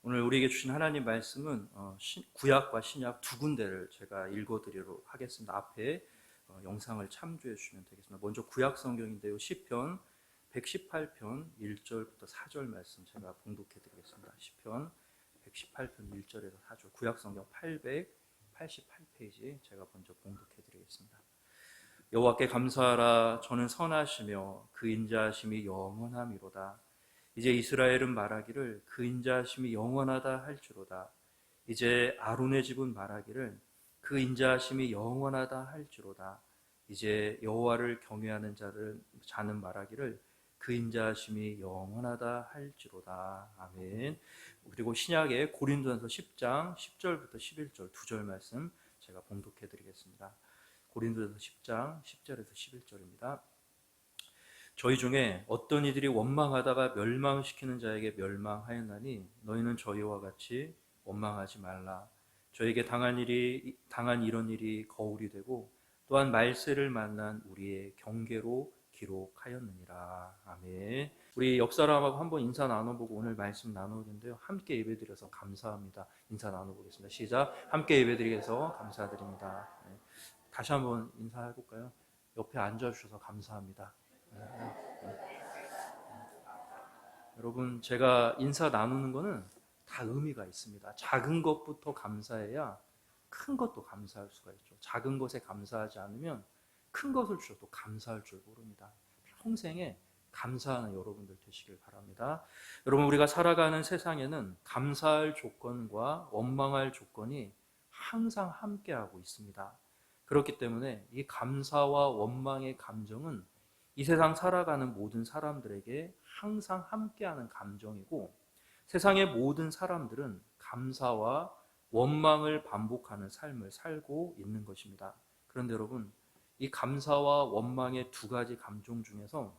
오늘 우리에게 주신 하나님 말씀은 구약과 신약 두 군데를 제가 읽어드리도록 하겠습니다. 앞에 영상을 참조해 주시면 되겠습니다. 먼저 구약 성경인데요. 시편 118편 1절부터 4절 말씀 제가 봉독해 드리겠습니다. 시편 118편 1절에서 4절, 구약 성경 888페이지 제가 먼저 봉독해 드리겠습니다. 여호와께 감사하라. 저는 선하시며 그 인자하심이 영원함이로다. 이제 이스라엘은 말하기를 그 인자하심이 영원하다 할지로다. 이제 아론의 집은 말하기를 그 인자하심이 영원하다 할지로다. 이제 여호와를 경외하는 자는 말하기를 그 인자하심이 영원하다 할지로다. 아멘. 그리고 신약의 고린도전서 10장 10절부터 11절 두 절 말씀 제가 봉독해 드리겠습니다. 고린도전서 10장 10절에서 11절입니다. 저희 중에 어떤 이들이 원망하다가 멸망시키는 자에게 멸망하였나니 너희는 저희와 같이 원망하지 말라. 저에게 당한 이런 일이 거울이 되고 또한 말세를 만난 우리의 경계로 기록하였느니라. 아멘. 우리 옆 사람하고 한번 인사 나눠보고 오늘 말씀 나누는데요. 함께 예배드려서 감사합니다. 인사 나눠보겠습니다. 시작. 함께 예배드리셔서 감사드립니다. 네. 다시 한번 인사해볼까요? 옆에 앉아주셔서 감사합니다. 여러분, 제가 인사 나누는 거는 다 의미가 있습니다. 작은 것부터 감사해야 큰 것도 감사할 수가 있죠. 작은 것에 감사하지 않으면 큰 것을 주셔도 감사할 줄 모릅니다. 평생에 감사하는 여러분들 되시길 바랍니다. 여러분, 우리가 살아가는 세상에는 감사할 조건과 원망할 조건이 항상 함께하고 있습니다. 그렇기 때문에 이 감사와 원망의 감정은 이 세상 살아가는 모든 사람들에게 항상 함께하는 감정이고, 세상의 모든 사람들은 감사와 원망을 반복하는 삶을 살고 있는 것입니다. 그런데 여러분, 이 감사와 원망의 두 가지 감정 중에서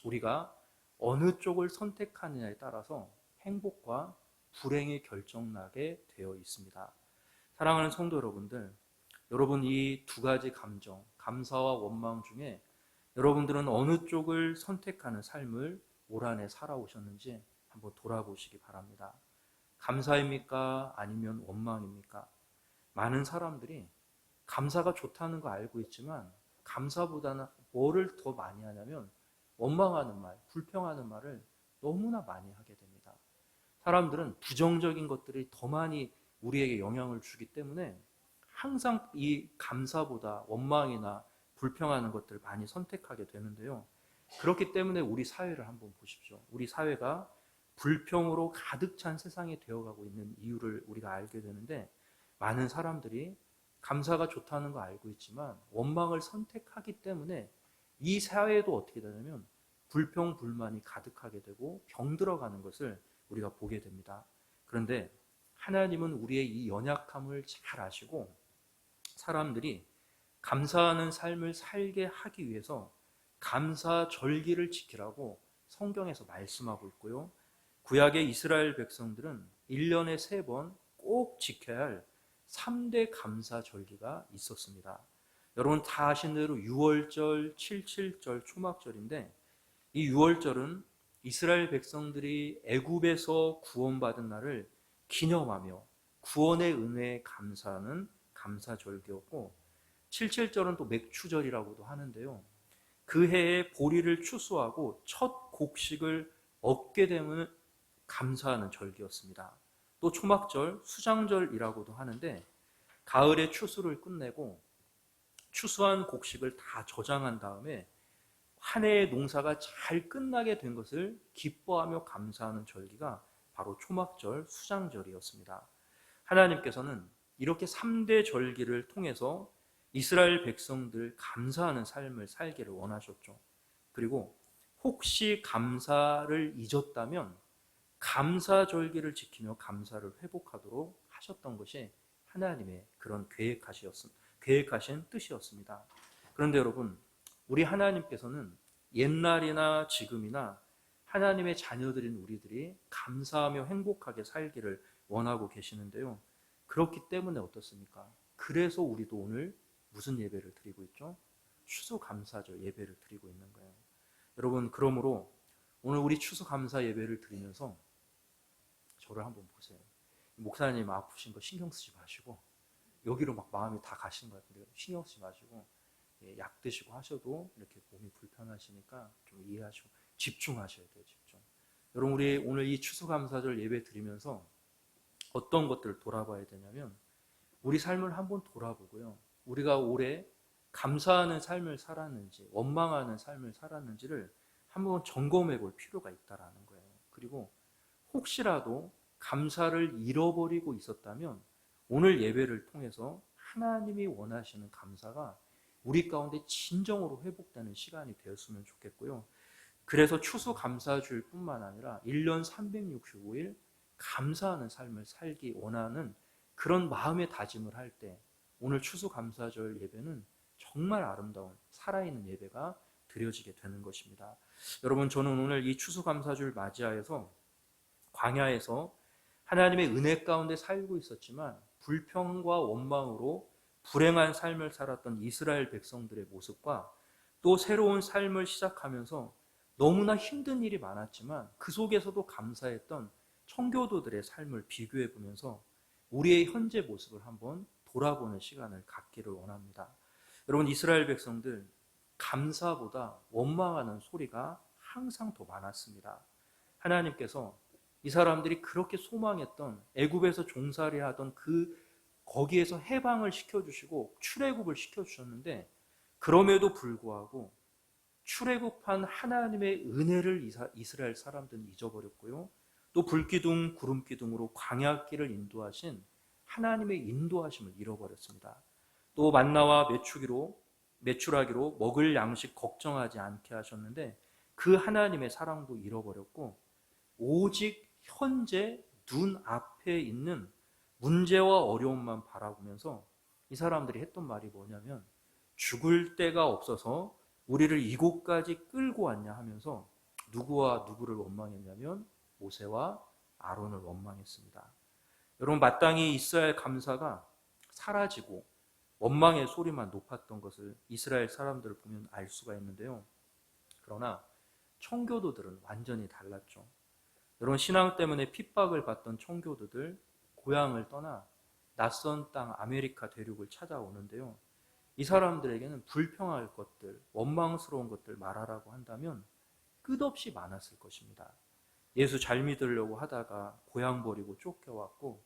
우리가 어느 쪽을 선택하느냐에 따라서 행복과 불행이 결정나게 되어 있습니다. 사랑하는 성도 여러분들, 여러분 이 두 가지 감정, 감사와 원망 중에 여러분들은 어느 쪽을 선택하는 삶을 올 한해 살아오셨는지 한번 돌아보시기 바랍니다. 감사입니까? 아니면 원망입니까? 많은 사람들이 감사가 좋다는 거 알고 있지만 감사보다는 뭐를 더 많이 하냐면 원망하는 말, 불평하는 말을 너무나 많이 하게 됩니다. 사람들은 부정적인 것들이 더 많이 우리에게 영향을 주기 때문에 항상 이 감사보다 원망이나 불평하는 것들을 많이 선택하게 되는데요. 그렇기 때문에 우리 사회를 한번 보십시오. 우리 사회가 불평으로 가득 찬 세상이 되어가고 있는 이유를 우리가 알게 되는데, 많은 사람들이 감사가 좋다는 거 알고 있지만 원망을 선택하기 때문에 이 사회도 어떻게 되냐면 불평, 불만이 가득하게 되고 병들어가는 것을 우리가 보게 됩니다. 그런데 하나님은 우리의 이 연약함을 잘 아시고 사람들이 감사하는 삶을 살게 하기 위해서 감사 절기를 지키라고 성경에서 말씀하고 있고요. 구약의 이스라엘 백성들은 1년에 3번 꼭 지켜야 할 3대 감사 절기가 있었습니다. 여러분 다 아신 대로 6월절, 77절, 초막절인데, 이 6월절은 이스라엘 백성들이 애굽에서 구원받은 날을 기념하며 구원의 은혜에 감사하는 감사절기였고, 77절은 또 맥추절이라고도 하는데요. 그 해에 보리를 추수하고 첫 곡식을 얻게 되면 감사하는 절기였습니다. 또 초막절, 수장절이라고도 하는데, 가을에 추수를 끝내고 추수한 곡식을 다 저장한 다음에 한 해의 농사가 잘 끝나게 된 것을 기뻐하며 감사하는 절기가 바로 초막절, 수장절이었습니다. 하나님께서는 이렇게 3대 절기를 통해서 이스라엘 백성들 감사하는 삶을 살기를 원하셨죠. 그리고 혹시 감사를 잊었다면 감사절기를 지키며 감사를 회복하도록 하셨던 것이 하나님의 그런 계획하신 뜻이었습니다. 그런데 여러분, 우리 하나님께서는 옛날이나 지금이나 하나님의 자녀들인 우리들이 감사하며 행복하게 살기를 원하고 계시는데요. 그렇기 때문에 어떻습니까? 그래서 우리도 오늘 무슨 예배를 드리고 있죠? 추수감사절 예배를 드리고 있는 거예요. 여러분, 그러므로 오늘 우리 추수감사 예배를 드리면서 저를 한번 보세요. 목사님 아프신 거 신경 쓰지 마시고 여기로 막 마음이 다 가시는 것 같은데 신경 쓰지 마시고 약 드시고 하셔도 이렇게 몸이 불편하시니까 좀 이해하시고 집중하셔야 돼요. 집중. 여러분 우리 오늘 이 추수감사절 예배 드리면서 어떤 것들을 돌아봐야 되냐면 우리 삶을 한번 돌아보고요. 우리가 올해 감사하는 삶을 살았는지 원망하는 삶을 살았는지를 한번 점검해 볼 필요가 있다라는 거예요. 그리고 혹시라도 감사를 잃어버리고 있었다면 오늘 예배를 통해서 하나님이 원하시는 감사가 우리 가운데 진정으로 회복되는 시간이 되었으면 좋겠고요. 그래서 추수감사주일 뿐만 아니라 1년 365일 감사하는 삶을 살기 원하는 그런 마음의 다짐을 할 때 오늘 추수감사절 예배는 정말 아름다운 살아있는 예배가 드려지게 되는 것입니다. 여러분 저는 오늘 이 추수감사주를 맞이하여서 광야에서 하나님의 은혜 가운데 살고 있었지만 불평과 원망으로 불행한 삶을 살았던 이스라엘 백성들의 모습과 또 새로운 삶을 시작하면서 너무나 힘든 일이 많았지만 그 속에서도 감사했던 청교도들의 삶을 비교해 보면서 우리의 현재 모습을 한번 돌아보는 시간을 갖기를 원합니다. 여러분 이스라엘 백성들 감사보다 원망하는 소리가 항상 더 많았습니다. 하나님께서 이 사람들이 그렇게 소망했던 애굽에서 종살이하던 거기에서 해방을 시켜주시고 출애굽을 시켜주셨는데 그럼에도 불구하고 출애굽한 하나님의 은혜를 이스라엘 사람들은 잊어버렸고요. 또 불기둥 구름기둥으로 광야길을 인도하신 하나님의 인도하심을 잃어버렸습니다. 또 만나와 메추라기로 먹을 양식 걱정하지 않게 하셨는데 그 하나님의 사랑도 잃어버렸고 오직 현재 눈앞에 있는 문제와 어려움만 바라보면서 이 사람들이 했던 말이 뭐냐면 죽을 데가 없어서 우리를 이곳까지 끌고 왔냐 하면서 누구와 누구를 원망했냐면 모세와 아론을 원망했습니다. 여러분 마땅히 있어야 할 감사가 사라지고 원망의 소리만 높았던 것을 이스라엘 사람들을 보면 알 수가 있는데요. 그러나 청교도들은 완전히 달랐죠. 여러분 신앙 때문에 핍박을 받던 청교도들 고향을 떠나 낯선 땅 아메리카 대륙을 찾아오는데요. 이 사람들에게는 불평할 것들, 원망스러운 것들 말하라고 한다면 끝없이 많았을 것입니다. 예수 잘 믿으려고 하다가 고향 버리고 쫓겨왔고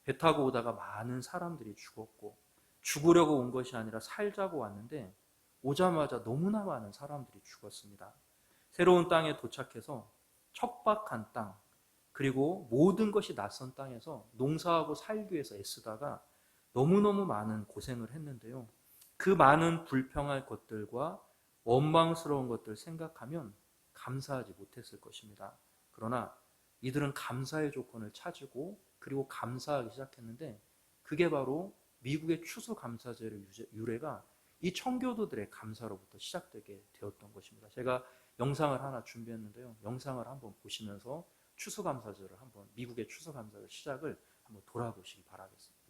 배 타고 오다가 많은 사람들이 죽었고 죽으려고 온 것이 아니라 살자고 왔는데 오자마자 너무나 많은 사람들이 죽었습니다. 새로운 땅에 도착해서 척박한 땅 그리고 모든 것이 낯선 땅에서 농사하고 살기 위해서 애쓰다가 너무너무 많은 고생을 했는데요. 그 많은 불평할 것들과 원망스러운 것들 생각하면 감사하지 못했을 것입니다. 그러나 이들은 감사의 조건을 찾고 그리고 감사하기 시작했는데 그게 바로 미국의 추수감사절의 유래가 이 청교도들의 감사로부터 시작되게 되었던 것입니다. 제가 영상을 하나 준비했는데요. 영상을 한번 보시면서 추수감사절을 한번 미국의 추수감사절 시작을 한번 돌아보시기 바라겠습니다.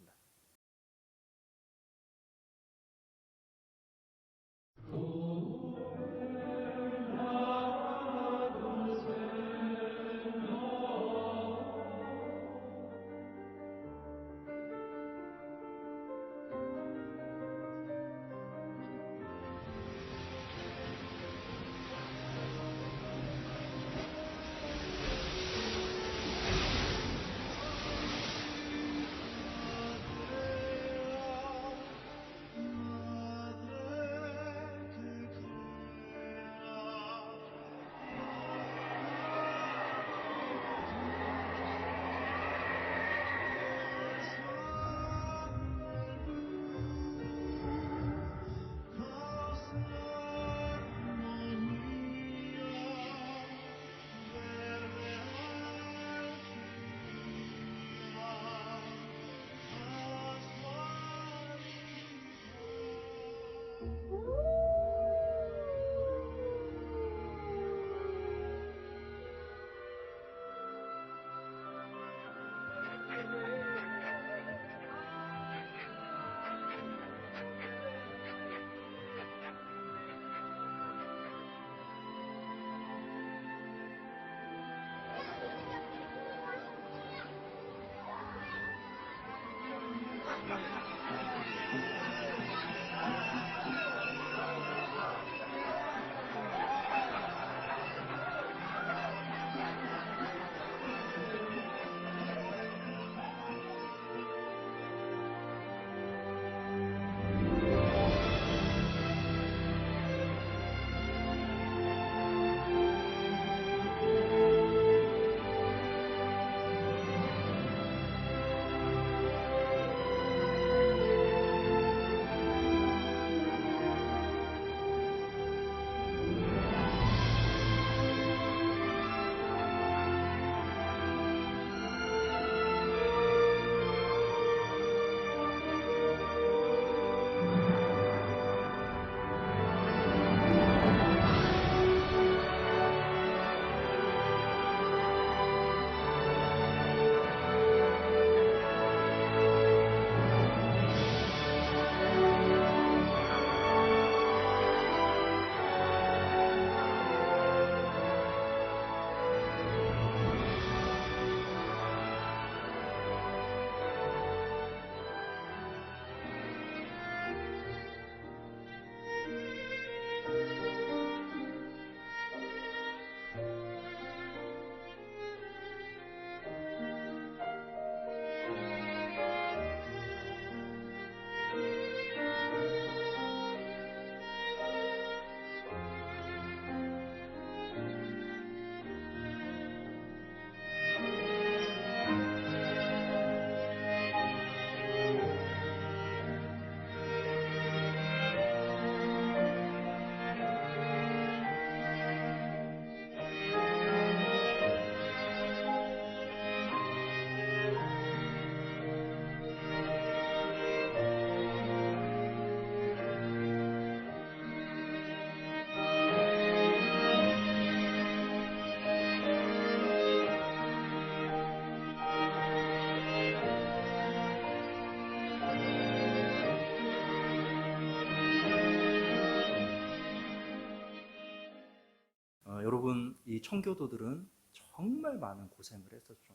여러분, 이 청교도들은 정말 많은 고생을 했었죠.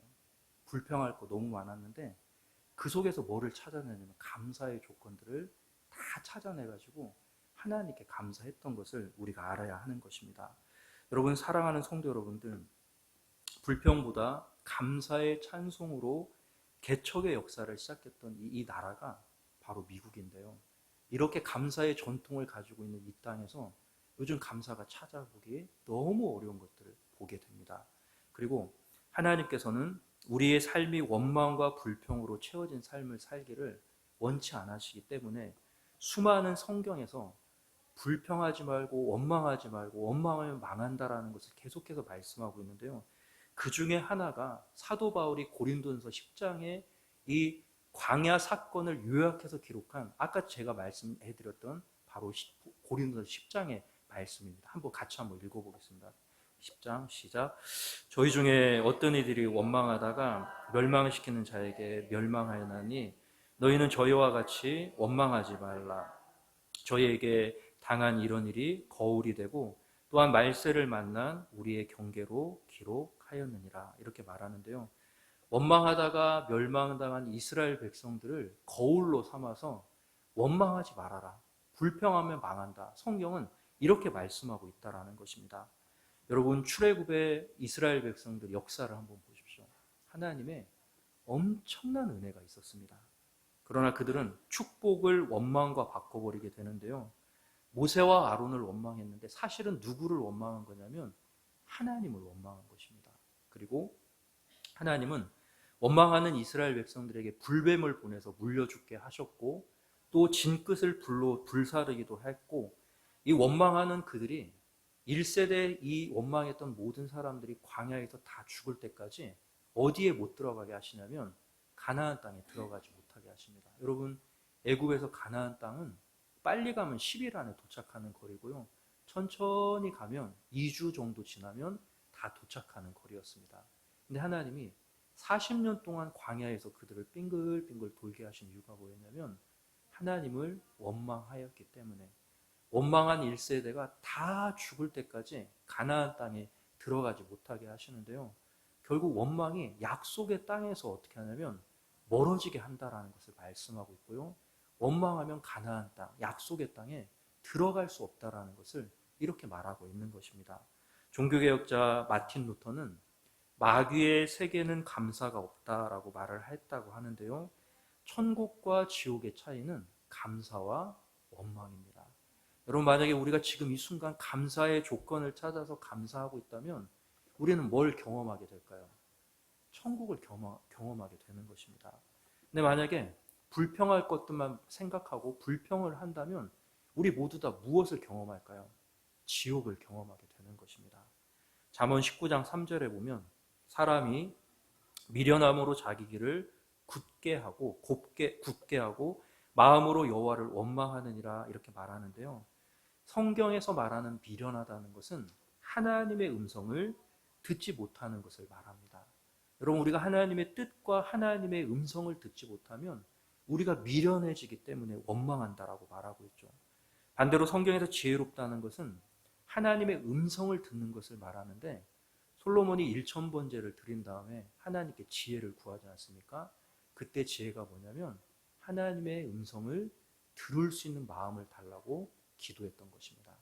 불평할 거 너무 많았는데 그 속에서 뭐를 찾아내냐면 감사의 조건들을 다 찾아내가지고 하나님께 감사했던 것을 우리가 알아야 하는 것입니다. 여러분, 사랑하는 성도 여러분들, 불평보다 감사의 찬송으로 개척의 역사를 시작했던 이 나라가 바로 미국인데요. 이렇게 감사의 전통을 가지고 있는 이 땅에서 요즘 감사가 찾아보기 너무 어려운 것들을 보게 됩니다. 그리고 하나님께서는 우리의 삶이 원망과 불평으로 채워진 삶을 살기를 원치 않으시기 때문에 수많은 성경에서 불평하지 말고 원망하면 망한다라는 것을 계속해서 말씀하고 있는데요. 그 중에 하나가 사도 바울이 고린도전서 10장에 이 광야 사건을 요약해서 기록한 아까 제가 말씀해드렸던 바로 고린도전서 10장의 말씀입니다. 같이 한번 읽어보겠습니다. 10장 시작. 저희 중에 어떤 이들이 원망하다가 멸망시키는 자에게 멸망하였나니 너희는 저희와 같이 원망하지 말라. 저희에게 당한 이런 일이 거울이 되고 또한 말세를 만난 우리의 경계로 기록하였느니라. 이렇게 말하는데요. 원망하다가 멸망당한 이스라엘 백성들을 거울로 삼아서 원망하지 말아라. 불평하면 망한다. 성경은 이렇게 말씀하고 있다라는 것입니다. 여러분, 출애굽의 이스라엘 백성들 역사를 한번 보십시오. 하나님의 엄청난 은혜가 있었습니다. 그러나 그들은 축복을 원망과 바꿔버리게 되는데요. 모세와 아론을 원망했는데 사실은 누구를 원망한 거냐면 하나님을 원망한 것입니다. 그리고 하나님은 원망하는 이스라엘 백성들에게 불뱀을 보내서 물려 죽게 하셨고 또 진끝을 불로 불사르기도 했고 이 원망하는 그들이 1세대 이 원망했던 모든 사람들이 광야에서 다 죽을 때까지 어디에 못 들어가게 하시냐면 가나안 땅에 들어가지 못하게 하십니다. 여러분, 애굽에서 가나안 땅은 빨리 가면 10일 안에 도착하는 거리고요. 천천히 가면 2주 정도 지나면 다 도착하는 거리였습니다. 근데 하나님이 40년 동안 광야에서 그들을 빙글빙글 돌게 하신 이유가 뭐였냐면 하나님을 원망하였기 때문에 원망한 1세대가 다 죽을 때까지 가나안 땅에 들어가지 못하게 하시는데요. 결국 원망이 약속의 땅에서 어떻게 하냐면 멀어지게 한다라는 것을 말씀하고 있고요. 원망하면 가나안 땅, 약속의 땅에 들어갈 수 없다라는 것을 이렇게 말하고 있는 것입니다. 종교개혁자 마틴 루터는 마귀의 세계는 감사가 없다라고 말을 했다고 하는데요. 천국과 지옥의 차이는 감사와 원망입니다. 여러분, 만약에 우리가 지금 이 순간 감사의 조건을 찾아서 감사하고 있다면 우리는 뭘 경험하게 될까요? 천국을 경험하게 되는 것입니다. 근데 만약에 불평할 것들만 생각하고 불평을 한다면 우리 모두 다 무엇을 경험할까요? 지옥을 경험하게 되는 것입니다. 잠언 19장 3절에 보면 사람이 미련함으로 자기 길을 굳게 하고 굳게 하고 마음으로 여호와를 원망하느니라 이렇게 말하는데요. 성경에서 말하는 미련하다는 것은 하나님의 음성을 듣지 못하는 것을 말합니다. 여러분, 우리가 하나님의 뜻과 하나님의 음성을 듣지 못하면 우리가 미련해지기 때문에 원망한다라고 말하고 있죠. 반대로 성경에서 지혜롭다는 것은 하나님의 음성을 듣는 것을 말하는데, 솔로몬이 1000번제를 드린 다음에 하나님께 지혜를 구하지 않습니까? 그때 지혜가 뭐냐면 하나님의 음성을 들을 수 있는 마음을 달라고 기도했던 것입니다.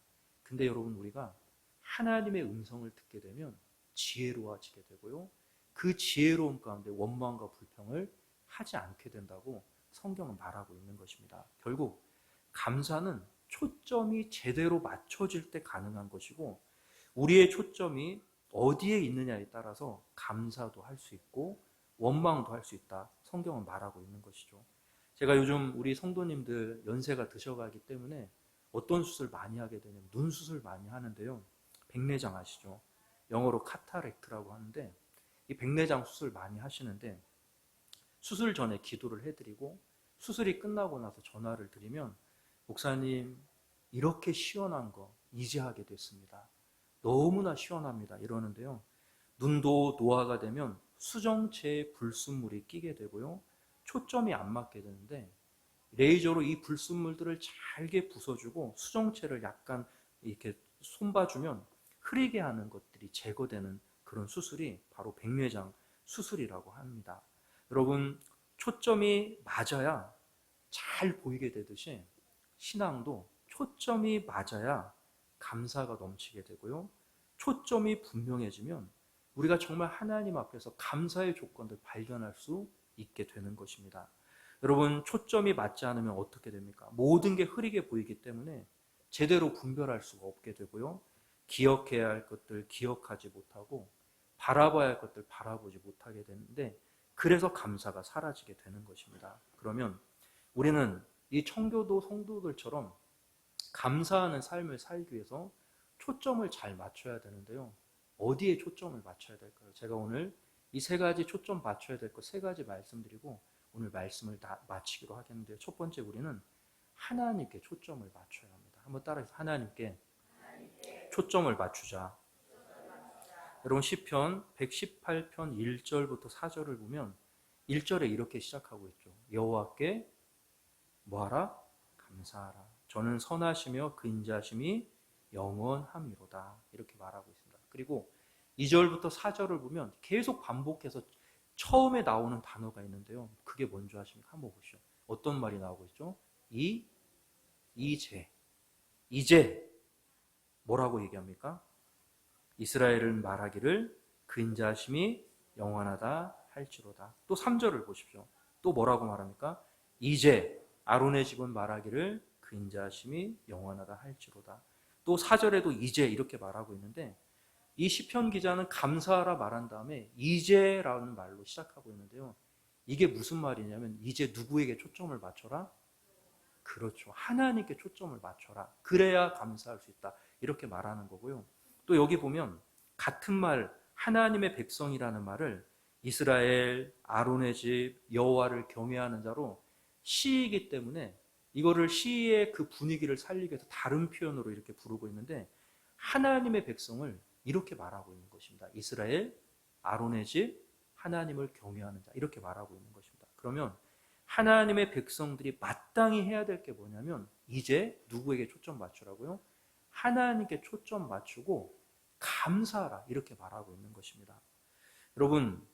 근데 여러분, 우리가 하나님의 음성을 듣게 되면 지혜로워지게 되고요. 그 지혜로움 가운데 원망과 불평을 하지 않게 된다고 성경은 말하고 있는 것입니다. 결국 감사는 초점이 제대로 맞춰질 때 가능한 것이고, 우리의 초점이 어디에 있느냐에 따라서 감사도 할 수 있고 원망도 할 수 있다, 성경은 말하고 있는 것이죠. 제가 요즘 우리 성도님들 연세가 드셔가기 때문에 어떤 수술 많이 하게 되냐면 눈 수술 많이 하는데요. 백내장 아시죠? 영어로 카타렉트라고 하는데, 이 백내장 수술 많이 하시는데 수술 전에 기도를 해드리고 수술이 끝나고 나서 전화를 드리면, 목사님 이렇게 시원한 거 이제 하게 됐습니다. 너무나 시원합니다 이러는데요. 눈도 노화가 되면 수정체에 불순물이 끼게 되고요. 초점이 안 맞게 되는데 레이저로 이 불순물들을 잘게 부숴주고 수정체를 약간 이렇게 손봐주면 흐리게 하는 것들이 제거되는 그런 수술이 바로 백내장 수술이라고 합니다. 여러분, 초점이 맞아야 잘 보이게 되듯이 신앙도 초점이 맞아야 감사가 넘치게 되고요. 초점이 분명해지면 우리가 정말 하나님 앞에서 감사의 조건을 발견할 수 있게 되는 것입니다. 여러분, 초점이 맞지 않으면 어떻게 됩니까? 모든 게 흐리게 보이기 때문에 제대로 분별할 수가 없게 되고요. 기억해야 할 것들 기억하지 못하고 바라봐야 할 것들 바라보지 못하게 되는데, 그래서 감사가 사라지게 되는 것입니다. 그러면 우리는 이 청교도 성도들처럼 감사하는 삶을 살기 위해서 초점을 잘 맞춰야 되는데요. 어디에 초점을 맞춰야 될까요? 제가 오늘 이 세 가지 초점 맞춰야 될 것 세 가지 말씀드리고 오늘 말씀을 다 마치기로 하겠는데요. 첫 번째, 우리는 하나님께 초점을 맞춰야 합니다. 한번 따라해서 하나님께 초점을 맞추자. 여러분, 시편 118편 1절부터 4절을 보면 1절에 이렇게 시작하고 있죠. 여호와께 뭐하라? 감사하라. 저는 선하시며 그 인자하심이 영원함이로다. 이렇게 말하고 있습니다. 그리고 2절부터 4절을 보면 계속 반복해서 처음에 나오는 단어가 있는데요. 그게 뭔지 아십니까? 한번 보시죠. 어떤 말이 나오고 있죠? 이제 뭐라고 얘기합니까? 이스라엘은 말하기를 그 인자하심이 영원하다 할지로다. 또 3절을 보십시오. 또 뭐라고 말합니까? 이제 아론의 집은 말하기를 그 인자하심이 영원하다 할지로다. 또 4절에도 이제 이렇게 말하고 있는데, 이 시편 기자는 감사하라 말한 다음에 이제라는 말로 시작하고 있는데요. 이게 무슨 말이냐면, 이제 누구에게 초점을 맞춰라? 그렇죠. 하나님께 초점을 맞춰라. 그래야 감사할 수 있다. 이렇게 말하는 거고요. 또 여기 보면 같은 말, 하나님의 백성이라는 말을 이스라엘, 아론의 집, 여호와를 경외하는 자로 시이기 때문에 이거를 시의 그 분위기를 살리기 위해서 다른 표현으로 이렇게 부르고 있는데, 하나님의 백성을 이렇게 말하고 있는 것입니다. 이스라엘, 아론의 집, 하나님을 경외하는 자, 이렇게 말하고 있는 것입니다. 그러면 하나님의 백성들이 마땅히 해야 될 게 뭐냐면, 이제 누구에게 초점 맞추라고요? 하나님께 초점 맞추고 감사하라, 이렇게 말하고 있는 것입니다. 여러분,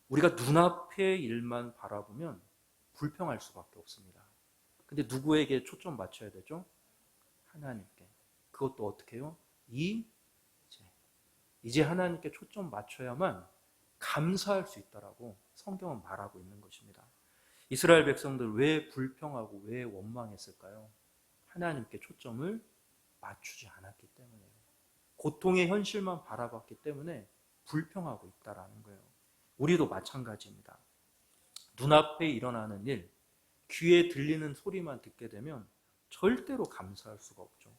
우리가 눈앞의 일만 바라보면 불평할 수밖에 없습니다. 근데 누구에게 초점 맞춰야 되죠? 하나님께. 그것도 어떻게 해요? 이제 하나님께 초점 맞춰야만 감사할 수 있다라고 성경은 말하고 있는 것입니다. 이스라엘 백성들 왜 불평하고 왜 원망했을까요? 하나님께 초점을 맞추지 않았기 때문에요. 고통의 현실만 바라봤기 때문에 불평하고 있다라는 거예요. 우리도 마찬가지입니다. 눈앞에 일어나는 일, 귀에 들리는 소리만 듣게 되면 절대로 감사할 수가 없죠.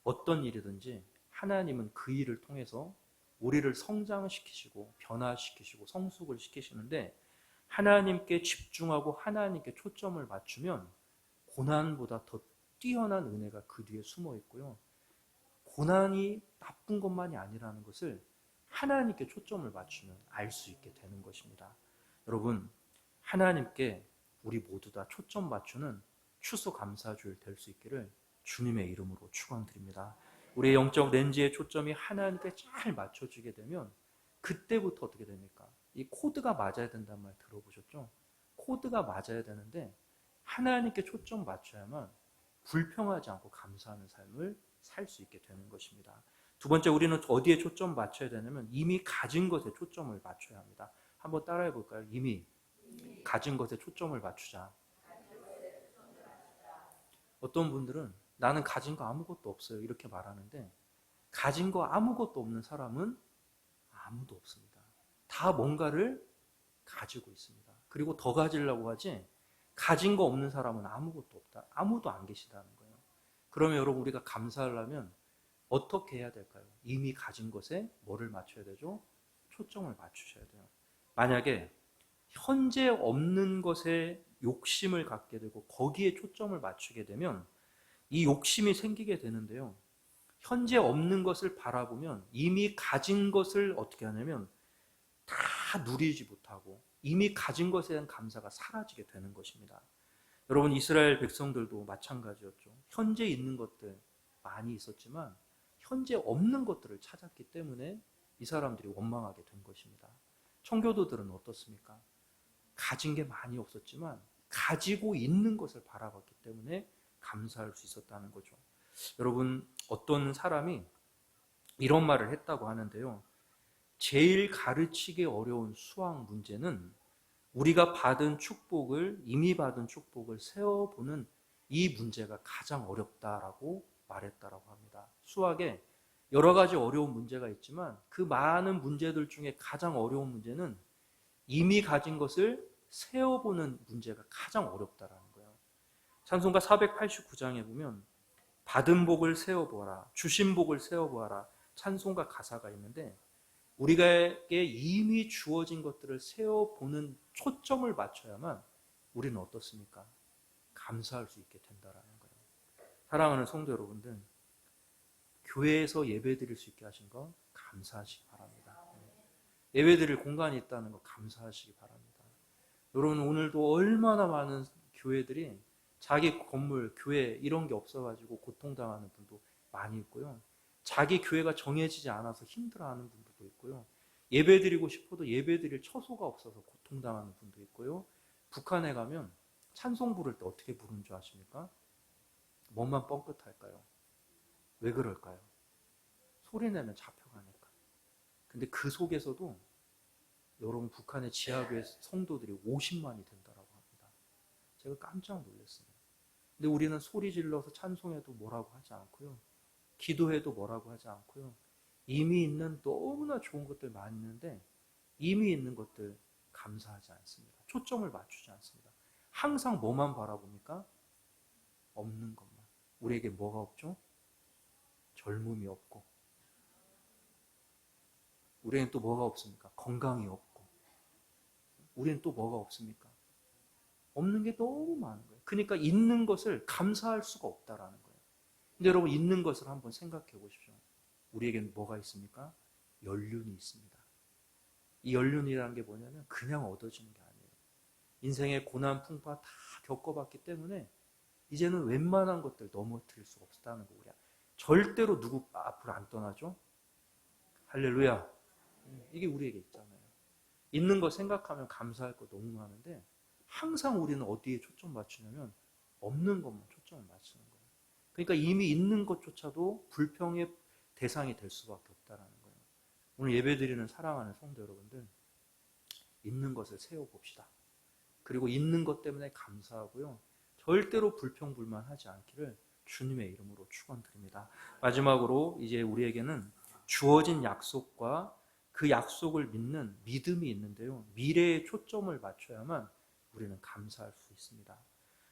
어떤 일이든지 하나님은 그 일을 통해서 우리를 성장시키시고 변화시키시고 성숙을 시키시는데, 하나님께 집중하고 하나님께 초점을 맞추면 고난보다 더 뛰어난 은혜가 그 뒤에 숨어 있고요. 고난이 나쁜 것만이 아니라는 것을 하나님께 초점을 맞추면 알 수 있게 되는 것입니다. 여러분, 하나님께 우리 모두 다 초점 맞추는 추수감사주일 될 수 있기를 주님의 이름으로 축원드립니다. 우리의 영적 렌즈의 초점이 하나님께 잘 맞춰지게 되면 그때부터 어떻게 됩니까? 이 코드가 맞아야 된다는 말 들어보셨죠? 코드가 맞아야 되는데 하나님께 초점 맞춰야만 불평하지 않고 감사하는 삶을 살 수 있게 되는 것입니다. 두 번째, 우리는 어디에 초점 맞춰야 되냐면 이미 가진 것에 초점을 맞춰야 합니다. 한번 따라해 볼까요? 이미 가진 것에 초점을 맞추자. 어떤 분들은 나는 가진 거 아무것도 없어요 이렇게 말하는데, 가진 거 아무것도 없는 사람은 아무도 없습니다. 다 뭔가를 가지고 있습니다. 그리고 더 가지려고 하지, 가진 거 없는 사람은 아무것도 없다. 아무도 안 계시다는 거예요. 그러면 여러분, 우리가 감사하려면 어떻게 해야 될까요? 이미 가진 것에 뭐를 맞춰야 되죠? 초점을 맞추셔야 돼요. 만약에 현재 없는 것에 욕심을 갖게 되고 거기에 초점을 맞추게 되면 이 욕심이 생기게 되는데요. 현재 없는 것을 바라보면 이미 가진 것을 어떻게 하냐면 다 누리지 못하고 이미 가진 것에 대한 감사가 사라지게 되는 것입니다. 여러분, 이스라엘 백성들도 마찬가지였죠. 현재 있는 것들 많이 있었지만 현재 없는 것들을 찾았기 때문에 이 사람들이 원망하게 된 것입니다. 청교도들은 어떻습니까? 가진 게 많이 없었지만 가지고 있는 것을 바라봤기 때문에 감사할 수 있었다는 거죠. 여러분, 어떤 사람이 이런 말을 했다고 하는데요. 제일 가르치기 어려운 수학 문제는 우리가 이미 받은 축복을 세어보는 이 문제가 가장 어렵다라고 말했다라고 합니다. 수학에 여러 가지 어려운 문제가 있지만 그 많은 문제들 중에 가장 어려운 문제는 이미 가진 것을 세어보는 문제가 가장 어렵다라는 거예요. 찬송가 489장에 보면 받은 복을 세어보아라, 주신 복을 세어보아라, 찬송가 가사가 있는데, 우리에게 이미 주어진 것들을 세어보는 초점을 맞춰야만 우리는 어떻습니까? 감사할 수 있게 된다라는 거예요. 사랑하는 성도 여러분들, 교회에서 예배 드릴 수 있게 하신 거 감사하시기 바랍니다. 예배 드릴 공간이 있다는 거 감사하시기 바랍니다. 여러분, 오늘도 얼마나 많은 교회들이 자기 건물, 교회 이런 게 없어가지고 고통당하는 분도 많이 있고요. 자기 교회가 정해지지 않아서 힘들어하는 분들도 있고요. 예배드리고 싶어도 예배드릴 처소가 없어서 고통당하는 분도 있고요. 북한에 가면 찬송 부를 때 어떻게 부르는 줄 아십니까? 뭐만 뻥끗할까요? 왜 그럴까요? 소리 내면 잡혀가니까. 근데 그 속에서도 여러분, 북한의 지하교회 성도들이 50만이 된다라고 합니다. 제가 깜짝 놀랐어요. 근데 우리는 소리 질러서 찬송해도 뭐라고 하지 않고요. 기도해도 뭐라고 하지 않고요. 이미 있는 너무나 좋은 것들 많이 있는데 이미 있는 것들 감사하지 않습니다. 초점을 맞추지 않습니다. 항상 뭐만 바라봅니까? 없는 것만. 우리에게 뭐가 없죠? 젊음이 없고. 우리는 또 뭐가 없습니까? 건강이 없고. 우리는 또 뭐가 없습니까? 없는 게 너무 많은 거예요. 그러니까 있는 것을 감사할 수가 없다라는 거예요. 근데 여러분, 있는 것을 한번 생각해 보십시오. 우리에게는 뭐가 있습니까? 연륜이 있습니다. 이 연륜이라는 게 뭐냐면 그냥 얻어지는 게 아니에요. 인생의 고난 풍파 다 겪어봤기 때문에 이제는 웬만한 것들 넘어뜨릴 수가 없다는 거. 우리야 절대로 누구 앞으로 안 떠나죠? 할렐루야. 이게 우리에게 있잖아요. 있는 거 생각하면 감사할 거 너무 많은데 항상 우리는 어디에 초점 맞추냐면 없는 것만 초점을 맞추는 거예요. 그러니까 이미 있는 것조차도 불평의 대상이 될 수밖에 없다는 거예요. 오늘 예배드리는 사랑하는 성도 여러분들, 있는 것을 세워봅시다. 그리고 있는 것 때문에 감사하고요. 절대로 불평불만하지 않기를 주님의 이름으로 축원드립니다. 마지막으로 이제 우리에게는 주어진 약속과 그 약속을 믿는 믿음이 있는데요. 미래에 초점을 맞춰야만 우리는 감사할 수 있습니다.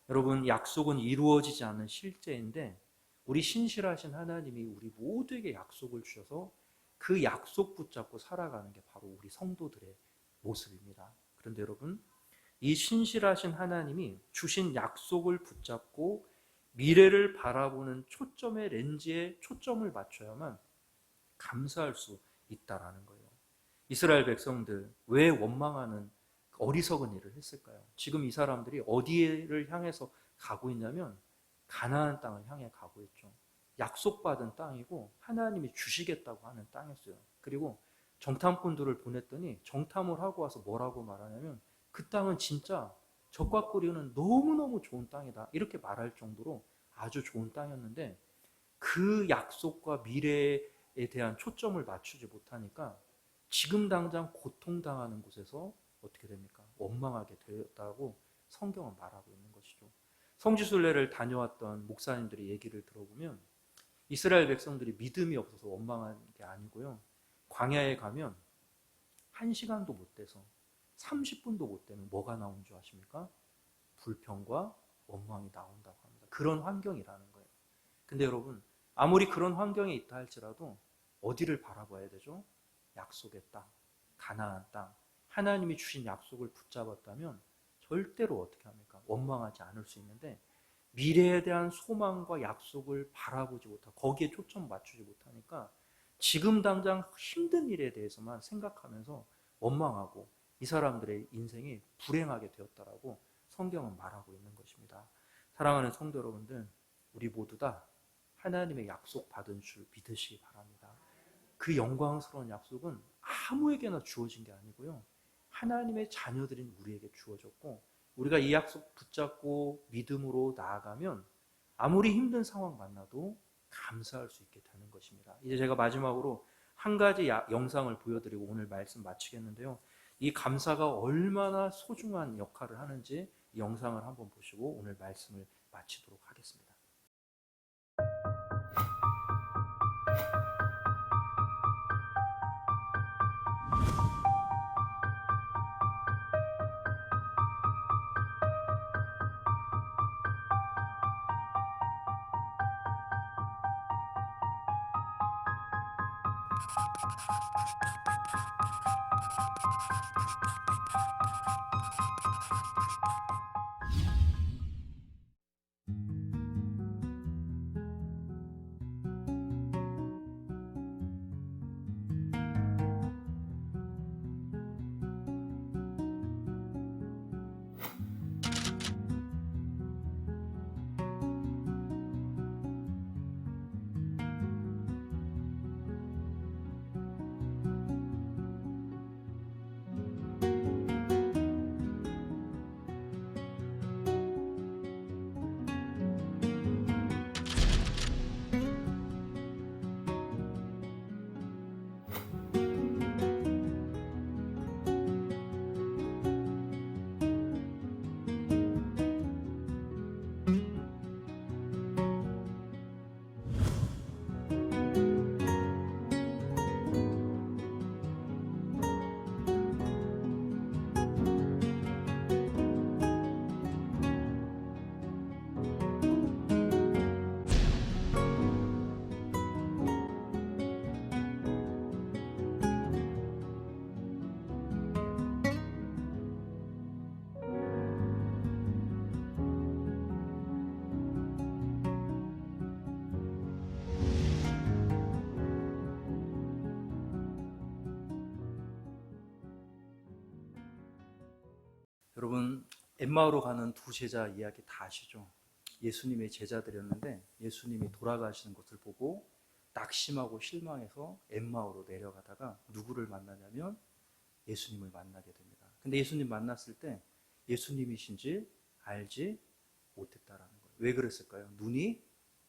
여러분, 약속은 이루어지지 않는 실제인데 우리 신실하신 하나님이 우리 모두에게 약속을 주셔서 그 약속 붙잡고 살아가는 게 바로 우리 성도들의 모습입니다. 그런데 여러분, 이 신실하신 하나님이 주신 약속을 붙잡고 미래를 바라보는 초점의 렌즈에 초점을 맞춰야만 감사할 수 있다라는 거예요. 이스라엘 백성들 왜 원망하는 어리석은 일을 했을까요? 지금 이 사람들이 어디를 향해서 가고 있냐면 가나안 땅을 향해 가고 있죠. 약속받은 땅이고 하나님이 주시겠다고 하는 땅이었어요. 그리고 정탐꾼들을 보냈더니 정탐을 하고 와서 뭐라고 말하냐면 그 땅은 진짜 적과 꿀이는 너무너무 좋은 땅이다, 이렇게 말할 정도로 아주 좋은 땅이었는데 그 약속과 미래에 대한 초점을 맞추지 못하니까 지금 당장 고통당하는 곳에서 어떻게 됩니까? 원망하게 되었다고 성경은 말하고 있는 것이죠. 성지순례를 다녀왔던 목사님들의 얘기를 들어보면 이스라엘 백성들이 믿음이 없어서 원망한 게 아니고요. 광야에 가면 1시간도 못 돼서 30분도 못 되면 뭐가 나온 줄 아십니까? 불평과 원망이 나온다고 합니다. 그런 환경이라는 거예요. 근데 여러분, 아무리 그런 환경에 있다 할지라도 어디를 바라봐야 되죠? 약속의 땅, 가나안 땅, 하나님이 주신 약속을 붙잡았다면 절대로 어떻게 합니까? 원망하지 않을 수 있는데 미래에 대한 소망과 약속을 바라보지 못하고 거기에 초점 맞추지 못하니까 지금 당장 힘든 일에 대해서만 생각하면서 원망하고 이 사람들의 인생이 불행하게 되었다라고 성경은 말하고 있는 것입니다. 사랑하는 성도 여러분들, 우리 모두 다 하나님의 약속 받은 줄 믿으시기 바랍니다. 그 영광스러운 약속은 아무에게나 주어진 게 아니고요. 하나님의 자녀들인 우리에게 주어졌고 우리가 이 약속 붙잡고 믿음으로 나아가면 아무리 힘든 상황 만나도 감사할 수 있게 되는 것입니다. 이제 제가 마지막으로 한 가지 영상을 보여드리고 오늘 말씀 마치겠는데요. 이 감사가 얼마나 소중한 역할을 하는지 이 영상을 한번 보시고 오늘 말씀을 마치도록 하겠습니다. 여러분, 엠마오로 가는 두 제자 이야기 다 아시죠? 예수님의 제자들이었는데 예수님이 돌아가시는 것을 보고 낙심하고 실망해서 엠마오로 내려가다가 누구를 만나냐면 예수님을 만나게 됩니다. 근데 예수님 만났을 때 예수님이신지 알지 못했다라는 거예요. 왜 그랬을까요? 눈이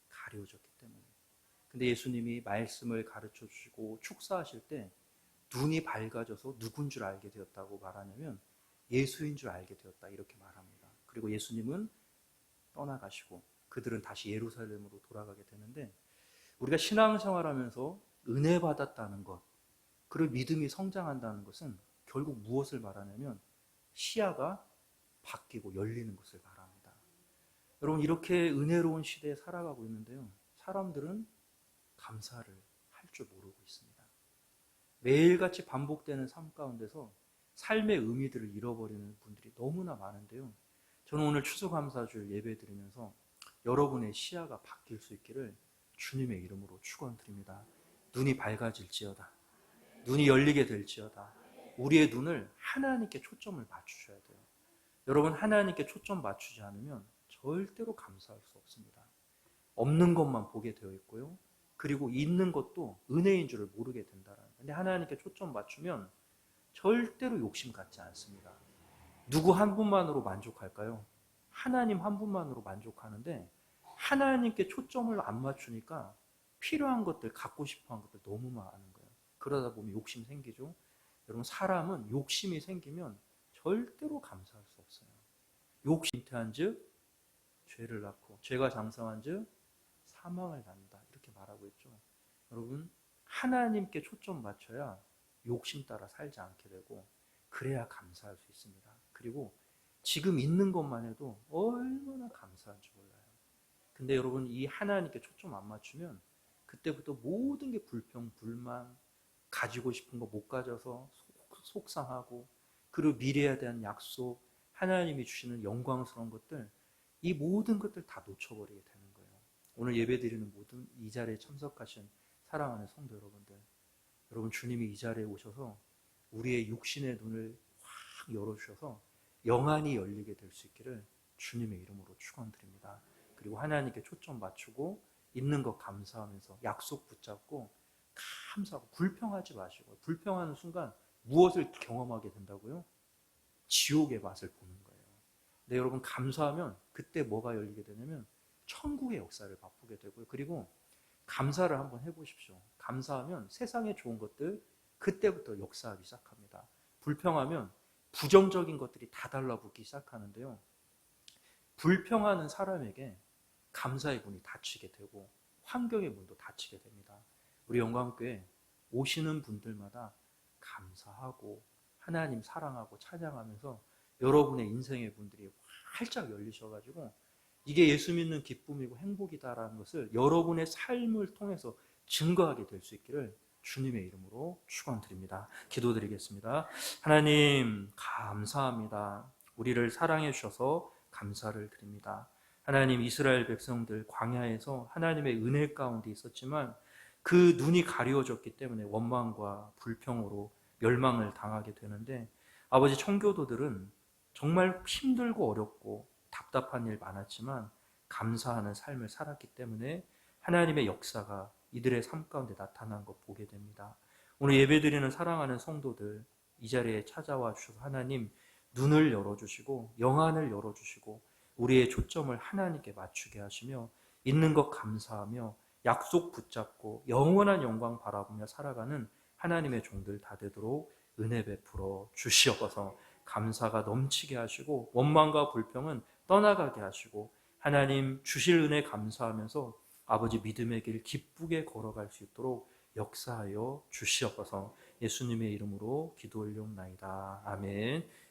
가려졌기 때문에. 근데 예수님이 말씀을 가르쳐 주시고 축사하실 때 눈이 밝아져서 누군 줄 알게 되었다고 말하냐면 예수인 줄 알게 되었다 이렇게 말합니다. 그리고 예수님은 떠나가시고 그들은 다시 예루살렘으로 돌아가게 되는데, 우리가 신앙생활하면서 은혜 받았다는 것, 그리고 믿음이 성장한다는 것은 결국 무엇을 말하냐면 시야가 바뀌고 열리는 것을 말합니다. 여러분, 이렇게 은혜로운 시대에 살아가고 있는데요, 사람들은 감사를 할 줄 모르고 있습니다. 매일같이 반복되는 삶 가운데서 삶의 의미들을 잃어버리는 분들이 너무나 많은데요, 저는 오늘 추수감사주일 예배 드리면서 여러분의 시야가 바뀔 수 있기를 주님의 이름으로 축원드립니다. 눈이 밝아질지어다. 눈이 열리게 될지어다. 우리의 눈을 하나님께 초점을 맞추셔야 돼요. 여러분, 하나님께 초점 맞추지 않으면 절대로 감사할 수 없습니다. 없는 것만 보게 되어 있고요, 그리고 있는 것도 은혜인 줄을 모르게 된다라는 거예요. 근데 하나님께 초점 맞추면 절대로 욕심 갖지 않습니다. 누구 한 분만으로 만족할까요? 하나님 한 분만으로 만족하는데 하나님께 초점을 안 맞추니까 필요한 것들, 갖고 싶어하는 것들 너무 많은 거예요. 그러다 보면 욕심 생기죠. 여러분, 사람은 욕심이 생기면 절대로 감사할 수 없어요. 욕심 잉태한 즉 죄를 낳고 죄가 장성한 즉 사망을 낳는다 이렇게 말하고 있죠. 여러분, 하나님께 초점 맞춰야 욕심 따라 살지 않게 되고 그래야 감사할 수 있습니다. 그리고 지금 있는 것만 해도 얼마나 감사한지 몰라요. 근데 여러분, 이 하나님께 초점 안 맞추면 그때부터 모든 게 불평, 불만, 가지고 싶은 거 못 가져서 속상하고, 그리고 미래에 대한 약속, 하나님이 주시는 영광스러운 것들, 이 모든 것들 다 놓쳐버리게 되는 거예요. 오늘 예배드리는 모든 이 자리에 참석하신 사랑하는 성도 여러분들, 여러분, 주님이 이 자리에 오셔서 우리의 육신의 눈을 확 열어주셔서 영안이 열리게 될 수 있기를 주님의 이름으로 축원드립니다. 그리고 하나님께 초점 맞추고 있는 것 감사하면서 약속 붙잡고 감사하고 불평하지 마시고, 불평하는 순간 무엇을 경험하게 된다고요? 지옥의 맛을 보는 거예요. 근데 여러분, 감사하면 그때 뭐가 열리게 되냐면 천국의 역사를 맛보게 되고요. 그리고 감사를 한번 해보십시오. 감사하면 세상에 좋은 것들 그때부터 역사하기 시작합니다. 불평하면 부정적인 것들이 다 달라붙기 시작하는데요, 불평하는 사람에게 감사의 문이 닫히게 되고 환경의 문도 닫히게 됩니다. 우리 영광교회 오시는 분들마다 감사하고 하나님 사랑하고 찬양하면서 여러분의 인생의 문들이 활짝 열리셔가지고 이게 예수 믿는 기쁨이고 행복이다라는 것을 여러분의 삶을 통해서 증거하게 될 수 있기를 주님의 이름으로 축원드립니다. 기도드리겠습니다. 하나님, 감사합니다. 우리를 사랑해 주셔서 감사를 드립니다. 하나님, 이스라엘 백성들 광야에서 하나님의 은혜 가운데 있었지만 그 눈이 가려졌기 때문에 원망과 불평으로 멸망을 당하게 되는데, 아버지, 청교도들은 정말 힘들고 어렵고 답답한 일 많았지만 감사하는 삶을 살았기 때문에 하나님의 역사가 이들의 삶 가운데 나타난 것 보게 됩니다. 오늘 예배드리는 사랑하는 성도들, 이 자리에 찾아와 주셔서 하나님 눈을 열어주시고 영안을 열어주시고 우리의 초점을 하나님께 맞추게 하시며 있는 것 감사하며 약속 붙잡고 영원한 영광 바라보며 살아가는 하나님의 종들 다 되도록 은혜 베풀어 주시옵소서. 감사가 넘치게 하시고 원망과 불평은 떠나가게 하시고 하나님 주실 은혜 감사하면서 아버지 믿음의 길 기쁘게 걸어갈 수 있도록 역사하여 주시옵소서. 예수님의 이름으로 기도 올리옵나이다. 아멘.